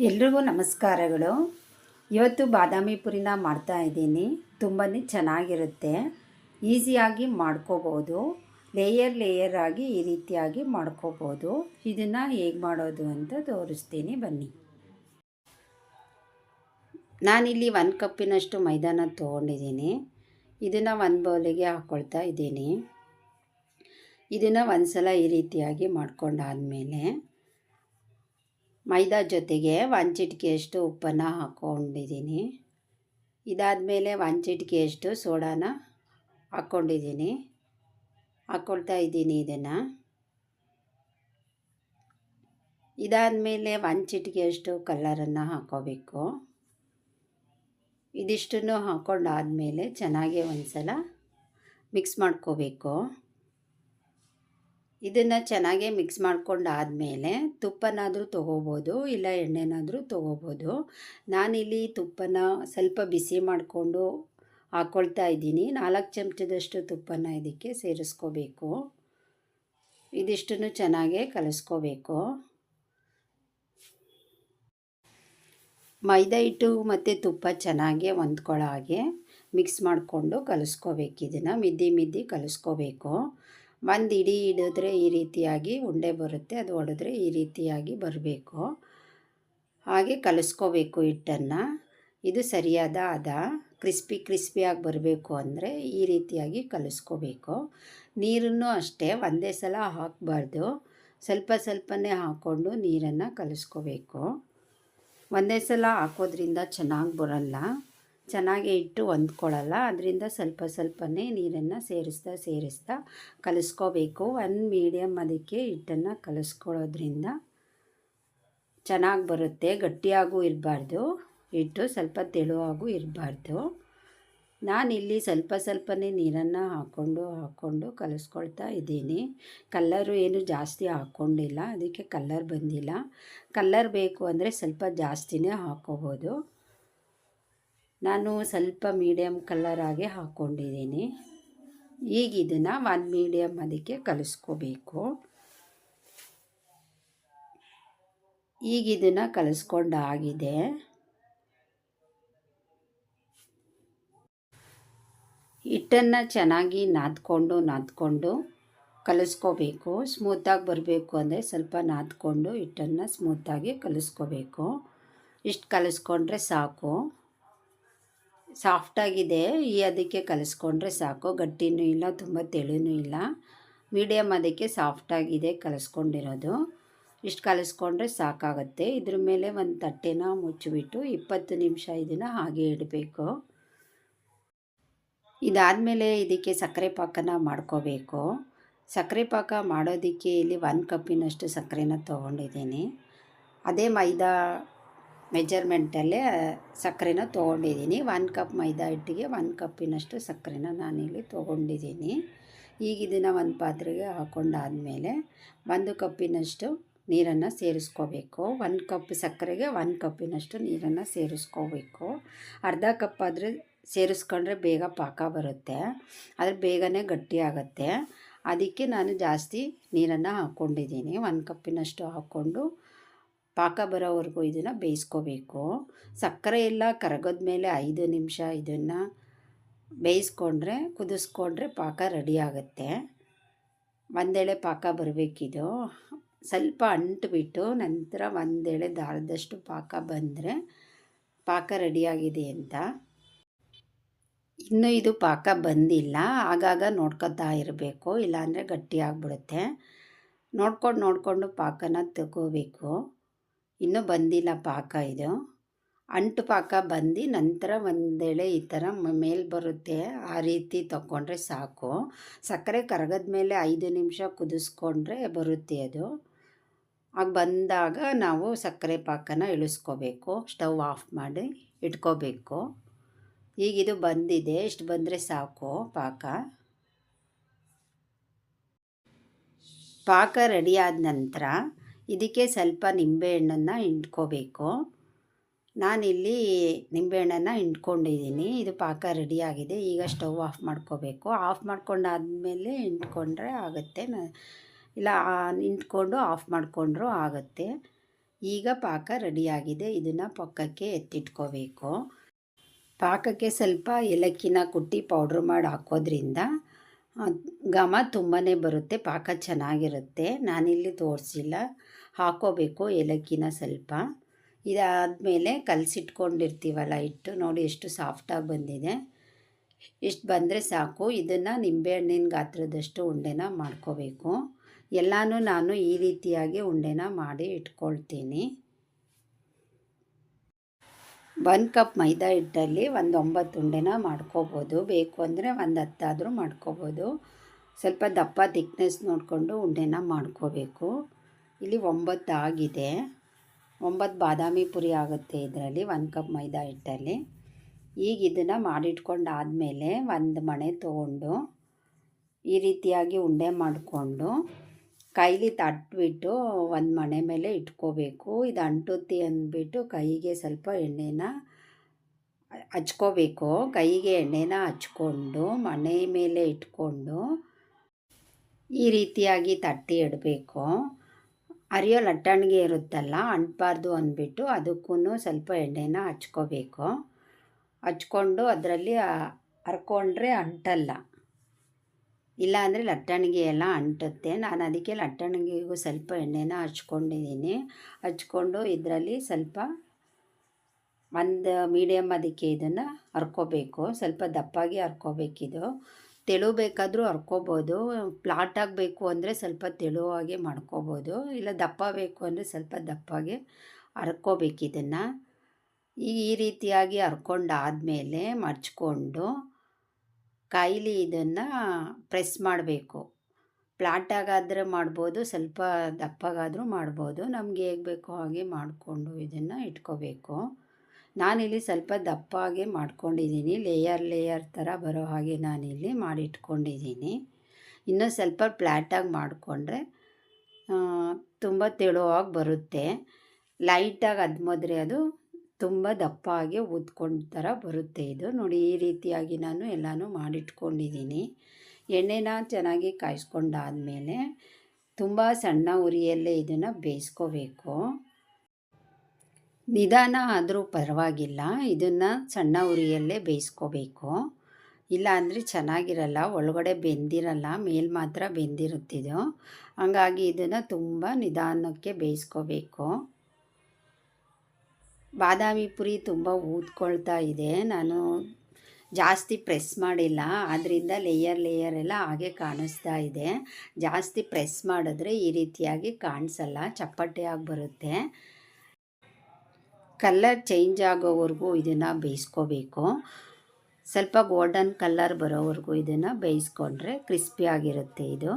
ಎಲ್ರಿಗೂ ನಮಸ್ಕಾರಗಳು. ಇವತ್ತು ಬಾದಾಮಿ ಪುರಿನ ಮಾಡ್ತಾ ಇದ್ದೀನಿ. ತುಂಬಾ ಚೆನ್ನಾಗಿರುತ್ತೆ, ಈಸಿಯಾಗಿ ಮಾಡ್ಕೋಬೋದು. ಲೇಯರ್ ಆಗಿ ಈ ರೀತಿಯಾಗಿ ಮಾಡ್ಕೋಬೋದು. ಇದನ್ನು ಹೇಗೆ ಮಾಡೋದು ಅಂತ ತೋರಿಸ್ತೀನಿ ಬನ್ನಿ. ನಾನಿಲ್ಲಿ 1 ಕಪ್ಪಿನಷ್ಟು ಮೈದಾನ ತೊಗೊಂಡಿದ್ದೀನಿ. ಇದನ್ನು ಒಂದು ಬೌಲಿಗೆ ಹಾಕ್ಕೊಳ್ತಾ ಇದ್ದೀನಿ. ಇದನ್ನು ಒಂದು ಸಲ ಈ ರೀತಿಯಾಗಿ ಮಾಡ್ಕೊಂಡಾದಮೇಲೆ ಮೈದಾ ಜೊತೆಗೆ 1 ಚಿಟಿಕೆಯಷ್ಟು ಉಪ್ಪನ್ನು ಹಾಕ್ಕೊಂಡಿದ್ದೀನಿ. ಇದಾದಮೇಲೆ 1 ಚಿಟಿಕೆಯಷ್ಟು ಸೋಡಾನ ಹಾಕ್ಕೊಂಡಿದ್ದೀನಿ. ಹಾಕ್ಕೊಳ್ತಾ ಇದ್ದೀನಿ ಇದನ್ನು. ಇದಾದಮೇಲೆ 1 ಚಿಟಿಕೆಯಷ್ಟು ಕಲ್ಲರನ್ನು ಹಾಕ್ಕೋಬೇಕು. ಇದಿಷ್ಟನ್ನು ಹಾಕ್ಕೊಂಡಾದಮೇಲೆ ಚೆನ್ನಾಗಿ ಒಂದು ಸಲ ಮಿಕ್ಸ್ ಮಾಡ್ಕೋಬೇಕು. ಇದನ್ನು ಚೆನ್ನಾಗಿ ಮಿಕ್ಸ್ ಮಾಡ್ಕೊಂಡಾದಮೇಲೆ ತುಪ್ಪನಾದರೂ ತೊಗೋಬೋದು, ಇಲ್ಲ ಎಣ್ಣೆನಾದರೂ ತೊಗೋಬೋದು. ನಾನಿಲ್ಲಿ ತುಪ್ಪನ ಸ್ವಲ್ಪ ಬಿಸಿ ಮಾಡಿಕೊಂಡು ಹಾಕ್ಕೊಳ್ತಾ ಇದ್ದೀನಿ. 4 ಚಮಚದಷ್ಟು ತುಪ್ಪನ ಇದಕ್ಕೆ ಸೇರಿಸ್ಕೋಬೇಕು. ಇದಿಷ್ಟನ್ನು ಚೆನ್ನಾಗಿ ಕಲಿಸ್ಕೋಬೇಕು. ಮೈದಾ ಹಿಟ್ಟು ಮತ್ತು ತುಪ್ಪ ಚೆನ್ನಾಗಿ ಹೊಂದ್ಕೊಳ್ಳೋ ಹಾಗೆ ಮಿಕ್ಸ್ ಮಾಡಿಕೊಂಡು ಕಲಿಸ್ಕೋಬೇಕು. ಇದನ್ನು ಮಿದ್ದಿ ಕಲಿಸ್ಕೋಬೇಕು. ಒಂದು ಇಡೀ ಹಿಡಿದ್ರೆ ಈ ರೀತಿಯಾಗಿ ಉಂಡೆ ಬರುತ್ತೆ, ಅದು ಹೊಡೆದ್ರೆ ಈ ರೀತಿಯಾಗಿ ಬರಬೇಕು. ಹಾಗೆ ಕಲಿಸ್ಕೋಬೇಕು ಹಿಟ್ಟನ್ನು. ಇದು ಸರಿಯಾದ ಹದ. ಕ್ರಿಸ್ಪಿಯಾಗಿ ಬರಬೇಕು ಅಂದರೆ ಈ ರೀತಿಯಾಗಿ ಕಲಿಸ್ಕೋಬೇಕು. ನೀರನ್ನು ಅಷ್ಟೇ ಒಂದೇ ಸಲ ಹಾಕಬಾರ್ದು, ಸ್ವಲ್ಪನೇ ಹಾಕ್ಕೊಂಡು ನೀರನ್ನು ಕಲಿಸ್ಕೋಬೇಕು. ಒಂದೇ ಸಲ ಹಾಕೋದ್ರಿಂದ ಚೆನ್ನಾಗಿ ಬರೋಲ್ಲ, ಚೆನ್ನಾಗಿ ಹಿಟ್ಟು ಹೊಂದ್ಕೊಳ್ಳಲ್ಲ. ಅದರಿಂದ ಸ್ವಲ್ಪನೇ ನೀರನ್ನು ಸೇರಿಸ್ತಾ ಕಲಿಸ್ಕೋಬೇಕು. ಒಂದು ಮೀಡಿಯಮ್ ಅದಕ್ಕೆ ಹಿಟ್ಟನ್ನು ಕಲಿಸ್ಕೊಳ್ಳೋದ್ರಿಂದ ಚೆನ್ನಾಗಿ ಬರುತ್ತೆ. ಗಟ್ಟಿಯಾಗೂ ಇರಬಾರ್ದು ಹಿಟ್ಟು, ಸ್ವಲ್ಪ ತೆಳುವಾಗೂ ಇರಬಾರ್ದು. ನಾನಿಲ್ಲಿ ಸ್ವಲ್ಪನೇ ನೀರನ್ನು ಹಾಕ್ಕೊಂಡು ಕಲಿಸ್ಕೊಳ್ತಾ ಇದ್ದೀನಿ. ಕಲ್ಲರು ಏನು ಜಾಸ್ತಿ ಹಾಕ್ಕೊಂಡಿಲ್ಲ, ಅದಕ್ಕೆ ಕಲ್ಲರ್ ಬಂದಿಲ್ಲ. ಕಲ್ಲರ್ ಬೇಕು ಅಂದರೆ ಸ್ವಲ್ಪ ಜಾಸ್ತಿನೇ ಹಾಕ್ಕೋಬೋದು. ನಾನು ಸ್ವಲ್ಪ ಮೀಡಿಯಮ್ ಕಲ್ಲರಾಗೆ ಹಾಕ್ಕೊಂಡಿದ್ದೀನಿ. ಈಗ ಇದನ್ನು ಒಂದು ಮೀಡಿಯಮ್ ಅದಕ್ಕೆ ಕಲಿಸ್ಕೋಬೇಕು. ಈಗ ಇದನ್ನು ಕಲಿಸ್ಕೊಂಡಾಗಿದೆ. ಹಿಟ್ಟನ್ನು ಚೆನ್ನಾಗಿ ನಾದ್ಕೊಂಡು ಕಲಿಸ್ಕೋಬೇಕು. ಸ್ಮೂತಾಗಿ ಬರಬೇಕು ಅಂದರೆ ಸ್ವಲ್ಪ ನಾದ್ಕೊಂಡು ಹಿಟ್ಟನ್ನು ಸ್ಮೂತಾಗಿ ಕಲಿಸ್ಕೋಬೇಕು. ಇಷ್ಟು ಕಲಿಸ್ಕೊಂಡ್ರೆ ಸಾಕು. ಸಾಫ್ಟಾಗಿದೆ, ಅದಕ್ಕೆ ಕಲಿಸ್ಕೊಂಡ್ರೆ ಸಾಕು. ಗಟ್ಟಿನೂ ಇಲ್ಲ, ತುಂಬ ತೆಳುನೂ ಇಲ್ಲ, ಮೀಡಿಯಮ್ ಅದಕ್ಕೆ ಸಾಫ್ಟಾಗಿದೆ ಕಲಿಸ್ಕೊಂಡಿರೋದು. ಇಷ್ಟು ಕಲಿಸ್ಕೊಂಡ್ರೆ ಸಾಕಾಗುತ್ತೆ. ಇದ್ರ ಮೇಲೆ ಒಂದು ತಟ್ಟೆನ ಮುಚ್ಚಿಬಿಟ್ಟು 20 ನಿಮಿಷ ಇದನ್ನು ಹಾಗೆ ಇಡಬೇಕು. ಇದಾದಮೇಲೆ ಇದಕ್ಕೆ ಸಕ್ಕರೆ ಪಾಕನ ಮಾಡ್ಕೋಬೇಕು. ಸಕ್ಕರೆ ಪಾಕ ಮಾಡೋದಕ್ಕೆ ಇಲ್ಲಿ 1 ಕಪ್ಪಿನಷ್ಟು ಸಕ್ಕರೆನ ತೊಗೊಂಡಿದ್ದೀನಿ. ಅದೇ ಮೈದಾ ಮೆಜರ್ಮೆಂಟಲ್ಲೇ ಸಕ್ಕರೆನ ತೊಗೊಂಡಿದ್ದೀನಿ. 1 ಕಪ್ ಮೈದಾ ಹಿಟ್ಟಿಗೆ 1 ಕಪ್ಪಿನಷ್ಟು ಸಕ್ಕರೆನ ನಾನಿಲ್ಲಿ ತೊಗೊಂಡಿದ್ದೀನಿ. ಈಗ ಇದನ್ನು ಒಂದು ಪಾತ್ರೆಗೆ ಹಾಕ್ಕೊಂಡಾದಮೇಲೆ 1 ಕಪ್ಪಿನಷ್ಟು ನೀರನ್ನು ಸೇರಿಸ್ಕೋಬೇಕು. 1 ಕಪ್ ಸಕ್ಕರೆಗೆ 1 ಕಪ್ಪಿನಷ್ಟು ನೀರನ್ನು ಸೇರಿಸ್ಕೋಬೇಕು. ಅರ್ಧ ಕಪ್ ಆದರೆ ಸೇರಿಸ್ಕೊಂಡ್ರೆ ಬೇಗ ಪಾಕ ಬರುತ್ತೆ, ಆದರೆ ಬೇಗನೆ ಗಟ್ಟಿ ಆಗುತ್ತೆ. ಅದಕ್ಕೆ ನಾನು ಜಾಸ್ತಿ ನೀರನ್ನು ಹಾಕ್ಕೊಂಡಿದ್ದೀನಿ. 1 ಕಪ್ಪಿನಷ್ಟು ಹಾಕ್ಕೊಂಡು ಪಾಕ ಬರೋವರೆಗೂ ಇದನ್ನು ಬೇಯಿಸ್ಕೋಬೇಕು. ಸಕ್ಕರೆ ಎಲ್ಲ ಕರಗೋದ ಮೇಲೆ 5 ನಿಮಿಷ ಇದನ್ನು ಕುದಿಸ್ಕೊಂಡ್ರೆ ಪಾಕ ರೆಡಿ ಆಗುತ್ತೆ. ಒಂದೆಳೆ ಪಾಕ ಬರಬೇಕಿದು. ಸ್ವಲ್ಪ ಅಂಟುಬಿಟ್ಟು ನಂತರ ಒಂದೆಳೆ ದಾರದಷ್ಟು ಪಾಕ ಬಂದರೆ ಪಾಕ ರೆಡಿಯಾಗಿದೆ ಅಂತ. ಇನ್ನೂ ಇದು ಪಾಕ ಬಂದಿಲ್ಲ, ಆಗಾಗ ನೋಡ್ಕೊತಾ ಇರಬೇಕು, ಇಲ್ಲಾಂದರೆ ಗಟ್ಟಿ ಆಗಿಬಿಡುತ್ತೆ. ನೋಡಿಕೊಂಡು ಪಾಕನ ತಗೋಬೇಕು. ಇನ್ನೂ ಬಂದಿಲ್ಲ ಪಾಕ. ಇದು ಅಂಟು ಪಾಕ ಬಂದು ನಂತರ ಒಂದೆಳೆ ಈ ಥರ ಮೇಲೆ ಬರುತ್ತೆ, ಆ ರೀತಿ ತಗೊಂಡ್ರೆ ಸಾಕು. ಸಕ್ಕರೆ ಕರಗದ ಮೇಲೆ 5 ನಿಮಿಷ ಕುದಿಸ್ಕೊಂಡ್ರೆ ಬರುತ್ತೆ ಅದು. ಆಗ ಬಂದಾಗ ನಾವು ಸಕ್ಕರೆ ಪಾಕನ ಇಳಿಸ್ಕೋಬೇಕು. ಸ್ಟವ್ ಆಫ್ ಮಾಡಿ ಇಟ್ಕೋಬೇಕು. ಈಗಿದು ಬಂದಿದೆ, ಇಷ್ಟು ಬಂದರೆ ಸಾಕು ಪಾಕ ರೆಡಿಯಾದ ನಂತರ ಇದಕ್ಕೆ ಸ್ವಲ್ಪ ನಿಂಬೆಹಣ್ಣನ್ನು ಹಿಂಡ್ಕೋಬೇಕು. ನಾನಿಲ್ಲಿ ನಿಂಬೆಹಣ್ಣನ್ನು ಹಿಂಡ್ಕೊಂಡಿದ್ದೀನಿ. ಇದು ಪಾಕ ರೆಡಿಯಾಗಿದೆ. ಈಗ ಸ್ಟವ್ ಆಫ್ ಮಾಡ್ಕೋಬೇಕು. ಆಫ್ ಮಾಡ್ಕೊಂಡಾದಮೇಲೆ ಹಿಂಡ್ಕೊಂಡ್ರೆ ಆಗುತ್ತೆ, ಇಲ್ಲ ಹಿಂಡ್ಕೊಂಡು ಆಫ್ ಮಾಡಿಕೊಂಡ್ರೂ ಆಗುತ್ತೆ. ಈಗ ಪಾಕ ರೆಡಿಯಾಗಿದೆ. ಇದನ್ನು ಪಕ್ಕಕ್ಕೆ ಎತ್ತಿಟ್ಕೋಬೇಕು. ಪಾಕಕ್ಕೆ ಸ್ವಲ್ಪ ಏಲಕ್ಕಿನ ಕುಟ್ಟಿ ಪೌಡ್ರ್ ಮಾಡಿ ಹಾಕೋದ್ರಿಂದ ಘಮ ತುಂಬಾ ಬರುತ್ತೆ, ಪಾಕ ಚೆನ್ನಾಗಿರುತ್ತೆ. ನಾನಿಲ್ಲಿ ತೋರಿಸಿಲ್ಲ, ಹಾಕೋಬೇಕು ಏಲಕ್ಕಿನ ಸ್ವಲ್ಪ. ಇದಾದಮೇಲೆ ಕಲಸಿಟ್ಕೊಂಡಿರ್ತೀವಲ್ಲ ಹಿಟ್ಟು, ನೋಡಿ ಎಷ್ಟು ಸಾಫ್ಟಾಗಿ ಬಂದಿದೆ. ಇಷ್ಟು ಬಂದರೆ ಸಾಕು. ಇದನ್ನು ನಿಂಬೆಹಣ್ಣಿನ ಗಾತ್ರದಷ್ಟು ಉಂಡೆನ ಮಾಡ್ಕೋಬೇಕು. ಎಲ್ಲನೂ ನಾನು ಈ ರೀತಿಯಾಗಿ ಉಂಡೆನ ಮಾಡಿ ಇಟ್ಕೊಳ್ತೀನಿ. 1 ಕಪ್ ಮೈದಾ ಹಿಟ್ಟಲ್ಲಿ ಒಂದು 9 ಉಂಡೆನ ಮಾಡ್ಕೋಬೋದು. ಬೇಕು ಅಂದರೆ ಒಂದು 10 ಆದರೂ ಮಾಡ್ಕೋಬೋದು. ಸ್ವಲ್ಪ ದಪ್ಪ ತಿಕ್ನೆಸ್ ನೋಡಿಕೊಂಡು ಉಂಡೆನ ಮಾಡ್ಕೋಬೇಕು. ಇಲ್ಲಿ 9 ಆಗಿದೆ. 9 ಬಾದಾಮಿ ಪುರಿ ಆಗುತ್ತೆ ಇದರಲ್ಲಿ 1 ಕಪ್ ಮೈದಾ ಹಿಟ್ಟಲ್ಲಿ. ಈಗ ಇದನ್ನು ಮಾಡಿಟ್ಕೊಂಡಾದಮೇಲೆ ಒಂದು ಮಣೆ ತೊಗೊಂಡು ಈ ರೀತಿಯಾಗಿ ಉಂಡೆ ಮಾಡಿಕೊಂಡು ಕೈಲಿ ತಟ್ಬಿಟ್ಟು ಒಂದು ಮಣೆ ಮೇಲೆ ಇಟ್ಕೋಬೇಕು. ಇದು ಅಂಟುತ್ತಿ ಅಂದ್ಬಿಟ್ಟು ಕೈಗೆ ಸ್ವಲ್ಪ ಎಣ್ಣೆನ ಹಚ್ಕೋಬೇಕು. ಕೈಗೆ ಎಣ್ಣೆನ ಹಚ್ಕೊಂಡು ಮಣೆ ಮೇಲೆ ಇಟ್ಕೊಂಡು ಈ ರೀತಿಯಾಗಿ ತಟ್ಟಿ ಇಡಬೇಕು. ಅರಿಯೋ ಲಟ್ಟಣಿಗೆ ಇರುತ್ತಲ್ಲ, ಅಂಟಬಾರ್ದು ಅಂದ್ಬಿಟ್ಟು ಅದಕ್ಕೂ ಸ್ವಲ್ಪ ಎಣ್ಣೆನ ಹಚ್ಕೋಬೇಕು. ಹಚ್ಕೊಂಡು ಅದರಲ್ಲಿ ಹರ್ಕೊಂಡ್ರೆ ಅಂಟಲ್ಲ, ಇಲ್ಲಾಂದರೆ ಲಟ್ಟಣಿಗೆ ಎಲ್ಲ ಅಂಟುತ್ತೆ. ನಾನು ಅದಕ್ಕೆ ಲಟ್ಟಣಿಗೆಗೂ ಸ್ವಲ್ಪ ಎಣ್ಣೆನ ಹಚ್ಕೊಂಡಿದ್ದೀನಿ. ಹಚ್ಕೊಂಡು ಇದರಲ್ಲಿ ಸ್ವಲ್ಪ ಒಂದು ಮೀಡಿಯಮ್ ಅದಕ್ಕೆ ಇದನ್ನು ಹರ್ಕೋಬೇಕು. ಸ್ವಲ್ಪ ದಪ್ಪಾಗಿ ಹರ್ಕೋಬೇಕಿದು. ತೆಳು ಬೇಕಾದರೂ ಹರ್ಕೋಬೋದು. ಫ್ಲಾಟ್ ಆಗಬೇಕು ಅಂದರೆ ಸ್ವಲ್ಪ ತೆಳುವಾಗಿ ಮಾಡ್ಕೋಬೋದು, ಇಲ್ಲ ದಪ್ಪ ಬೇಕು ಅಂದರೆ ಸ್ವಲ್ಪ ದಪ್ಪಾಗಿ ಹರ್ಕೋಬೇಕಿದನ್ನು. ಈ ರೀತಿಯಾಗಿ ಹರ್ಕೊಂಡಾದಮೇಲೆ ಮಡ್ಚ್ಕೊಂಡು ಕೈಲಿ ಇದನ್ನು ಪ್ರೆಸ್ ಮಾಡಬೇಕು. ಫ್ಲಾಟಾಗಾದರೆ ಮಾಡ್ಬೋದು, ಸ್ವಲ್ಪ ದಪ್ಪಗಾದರೂ ಮಾಡ್ಬೋದು. ನಮಗೆ ಹೇಗೆ ಬೇಕೋ ಹಾಗೆ ಮಾಡಿಕೊಂಡು ಇದನ್ನು ಇಟ್ಕೋಬೇಕು. ನಾನಿಲ್ಲಿ ಸ್ವಲ್ಪ ದಪ್ಪಾಗೆ ಮಾಡ್ಕೊಂಡಿದ್ದೀನಿ, ಲೇಯರ್ ಥರ ಬರೋ ಹಾಗೆ ನಾನಿಲ್ಲಿ ಮಾಡಿಟ್ಕೊಂಡಿದ್ದೀನಿ. ಇನ್ನೂ ಸ್ವಲ್ಪ ಫ್ಲ್ಯಾಟಾಗಿ ಮಾಡಿಕೊಂಡ್ರೆ ತುಂಬ ತೆಳುವಾಗಿ ಬರುತ್ತೆ. ಲೈಟಾಗಿ ಅದ್ಮೋದ್ರೆ ಅದು ತುಂಬ ದಪ್ಪಾಗಿ ಉದ್ಕೊಂಡ ಥರ ಬರುತ್ತೆ. ಇದು ನೋಡಿ, ಈ ರೀತಿಯಾಗಿ ನಾನು ಎಲ್ಲನೂ ಮಾಡಿಟ್ಕೊಂಡಿದ್ದೀನಿ. ಎಣ್ಣೆನ ಚೆನ್ನಾಗಿ ಕಾಯಿಸ್ಕೊಂಡಾದಮೇಲೆ ತುಂಬ ಸಣ್ಣ ಉರಿಯಲ್ಲೇ ಇದನ್ನು ಬೇಯಿಸ್ಕೋಬೇಕು. ನಿಧಾನ ಆದರೂ ಪರವಾಗಿಲ್ಲ, ಇದನ್ನು ಸಣ್ಣ ಉರಿಯಲ್ಲೇ ಬೇಯಿಸ್ಕೋಬೇಕು. ಇಲ್ಲ ಅಂದರೆ ಚೆನ್ನಾಗಿರಲ್ಲ, ಒಳಗಡೆ ಬೆಂದಿರಲ್ಲ, ಮೇಲೆ ಮಾತ್ರ ಬೆಂದಿರುತ್ತಿದ್ದು. ಹಾಗಾಗಿ ಇದನ್ನು ತುಂಬ ನಿಧಾನಕ್ಕೆ ಬೇಯಿಸ್ಕೋಬೇಕು. ಬಾದಾಮಿ ಪುರಿ ತುಂಬ ಊದ್ಕೊಳ್ತಾ ಇದೆ. ನಾನು ಜಾಸ್ತಿ ಪ್ರೆಸ್ ಮಾಡಿಲ್ಲ, ಆದ್ದರಿಂದ ಲೇಯರ್ ಎಲ್ಲ ಹಾಗೆ ಕಾಣಿಸ್ತಾ ಇದೆ. ಜಾಸ್ತಿ ಪ್ರೆಸ್ ಮಾಡಿದ್ರೆ ಈ ರೀತಿಯಾಗಿ ಕಾಣಿಸಲ್ಲ, ಚಪ್ಪಟೆಯಾಗಿ ಬರುತ್ತೆ. ಕಲರ್ ಚೇಂಜ್ ಆಗೋವರೆಗೂ ಇದನ್ನು ಬೇಯಿಸ್ಕೋಬೇಕು. ಸ್ವಲ್ಪ ಗೋಲ್ಡನ್ ಕಲರ್ ಬರೋವರೆಗೂ ಇದನ್ನು ಬೇಯಿಸ್ಕೊಂಡ್ರೆ ಕ್ರಿಸ್ಪಿಯಾಗಿರುತ್ತೆ ಇದು.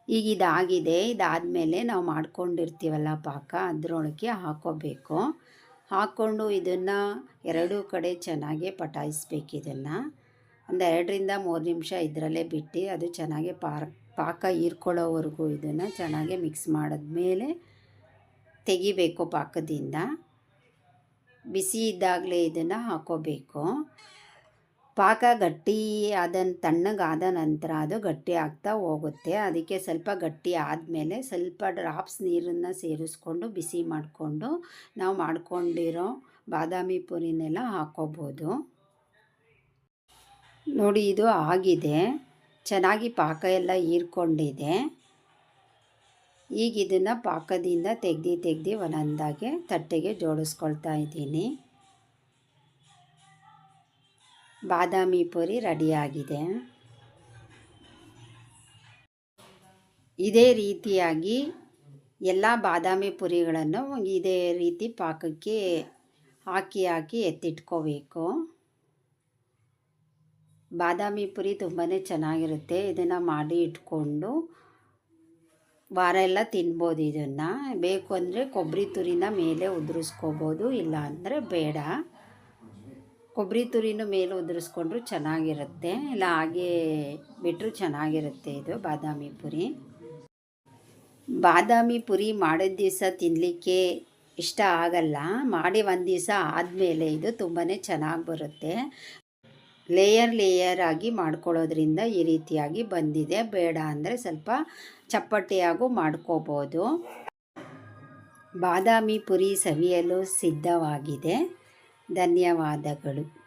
ಈಗ ಇದಾಗಿದೆ. ಇದಾದಮೇಲೆ ನಾವು ಮಾಡ್ಕೊಂಡಿರ್ತೀವಲ್ಲ ಪಾಕ, ಅದರೊಳಗೆ ಹಾಕೋಬೇಕು. ಹಾಕ್ಕೊಂಡು ಇದನ್ನು ಎರಡೂ ಕಡೆ ಚೆನ್ನಾಗಿ ಪಟಾಯಿಸ್ಬೇಕು. ಇದನ್ನು ಒಂದು 2ರಿಂದ 3 ನಿಮಿಷ ಇದರಲ್ಲೇ ಬಿಟ್ಟು ಅದು ಚೆನ್ನಾಗಿ ಪಾಕ ಹೀರ್ಕೊಳ್ಳೋವರೆಗೂ ಇದನ್ನು ಚೆನ್ನಾಗಿ ಮಿಕ್ಸ್ ಮಾಡಿದ್ಮೇಲೆ ತೆಗಿಬೇಕು ಪಾಕದಿಂದ. ಬಿಸಿ ಇದ್ದಾಗಲೇ ಇದನ್ನು ಹಾಕೋಬೇಕು. ಪಾಕ ಗಟ್ಟಿ ತಣ್ಣಗಾದ ನಂತರ ಅದು ಗಟ್ಟಿ ಆಗ್ತಾ ಹೋಗುತ್ತೆ. ಅದಕ್ಕೆ ಸ್ವಲ್ಪ ಗಟ್ಟಿ ಆದಮೇಲೆ ಸ್ವಲ್ಪ ಡ್ರಾಪ್ಸ್ ನೀರನ್ನು ಸೇರಿಸ್ಕೊಂಡು ಬಿಸಿ ಮಾಡಿಕೊಂಡು ನಾವು ಮಾಡ್ಕೊಂಡಿರೋ ಬಾದಾಮಿ ಪುರಿನೆಲ್ಲ ಹಾಕೋಬೋದು. ನೋಡಿ, ಇದು ಆಗಿದೆ, ಚೆನ್ನಾಗಿ ಪಾಕ ಎಲ್ಲ ಹೀರ್ಕೊಂಡಿದೆ. ಈಗ ಇದನ್ನು ಪಾಕದಿಂದ ತೆಗ್ದು ಒಂದೊಂದಾಗೆ ತಟ್ಟೆಗೆ ಜೋಡಿಸ್ಕೊಳ್ತಾ ಇದ್ದೀನಿ. ಬಾದಾಮಿ ಪುರಿ ರೆಡಿಯಾಗಿದೆ. ಇದೇ ರೀತಿಯಾಗಿ ಎಲ್ಲ ಬಾದಾಮಿ ಪುರಿಗಳನ್ನು ಇದೇ ರೀತಿ ಪಾಕಕ್ಕೆ ಹಾಕಿ ಎತ್ತಿಟ್ಕೋಬೇಕು. ಬಾದಾಮಿ ಪುರಿ ತುಂಬಾ ಚೆನ್ನಾಗಿರುತ್ತೆ. ಇದನ್ನು ಮಾಡಿ ಇಟ್ಕೊಂಡು ವಾರ ಎಲ್ಲ ತಿನ್ಬೋದು. ಇದನ್ನು ಬೇಕು ಅಂದರೆ ಕೊಬ್ಬರಿ ತುರಿನ ಮೇಲೆ ಉದುರಿಸ್ಕೋಬೋದು, ಇಲ್ಲ ಅಂದರೆ ಬೇಡ. ಕೊಬ್ಬರಿ ತುರಿನೂ ಮೇಲೆ ಉದುರಿಸ್ಕೊಂಡ್ರೂ ಚೆನ್ನಾಗಿರುತ್ತೆ, ಇಲ್ಲ ಹಾಗೇ ಬಿಟ್ಟರೂ ಚೆನ್ನಾಗಿರುತ್ತೆ. ಇದು ಬಾದಾಮಿ ಪುರಿ. ಬಾದಾಮಿ ಪುರಿ ಮಾಡಿದ ದಿವಸ ತಿನ್ನಲಿಕ್ಕೆ ಇಷ್ಟ ಆಗಲ್ಲ, ಮಾಡಿ ಒಂದು ದಿವಸ ಆದಮೇಲೆ ಇದು ತುಂಬಾ ಚೆನ್ನಾಗಿ ಬರುತ್ತೆ. ಲೇಯರ್ ಆಗಿ ಮಾಡ್ಕೊಳ್ಳೋದ್ರಿಂದ ಈ ರೀತಿಯಾಗಿ ಬಂದಿದೆ. ಬೇಡ ಅಂದರೆ ಸ್ವಲ್ಪ ಚಪ್ಪಟೆಯಾಗೂ ಮಾಡ್ಕೋಬೋದು. ಬಾದಾಮಿ ಪುರಿ ಸವಿಯಲು ಸಿದ್ಧವಾಗಿದೆ. ಧನ್ಯವಾದಗಳು.